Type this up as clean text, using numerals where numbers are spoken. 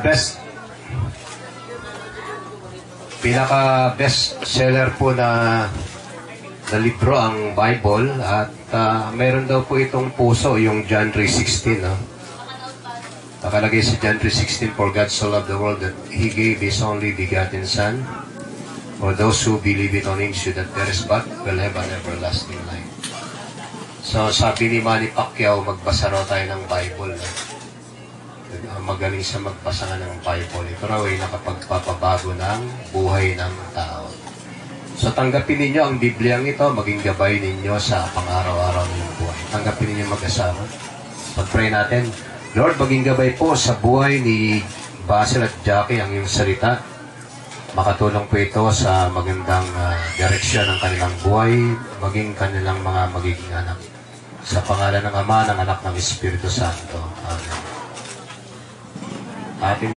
the pinaka-best seller po na libro ang Bible at mayroon daw po itong puso, yung John 3:16. No? Nakalagay sa John 3:16, "For God so loved the world that He gave His only begotten Son, for those who believe it on Him should not perish but will have an everlasting life." So sabi ni Manny Pacquiao, magbasa raw tayo ng Bible. No? Magaling siya magbasa nga ng Bible. Ito raw ay nakapagpapabago ng buhay ng tao. So tanggapin ninyo ang Bibliang ito, maging gabay ninyo sa pang-araw-araw ninyong buhay. Tanggapin ninyo mag-asawa. Pag-pray natin, Lord, maging gabay po sa buhay ni Basil at Jackie ang iyong salita. Makatulong po ito sa magandang direksyon ng kanilang buhay, maging kanilang mga magiging anak. Sa pangalan ng Ama, ng Anak, ng Espiritu Santo. Amen. Atin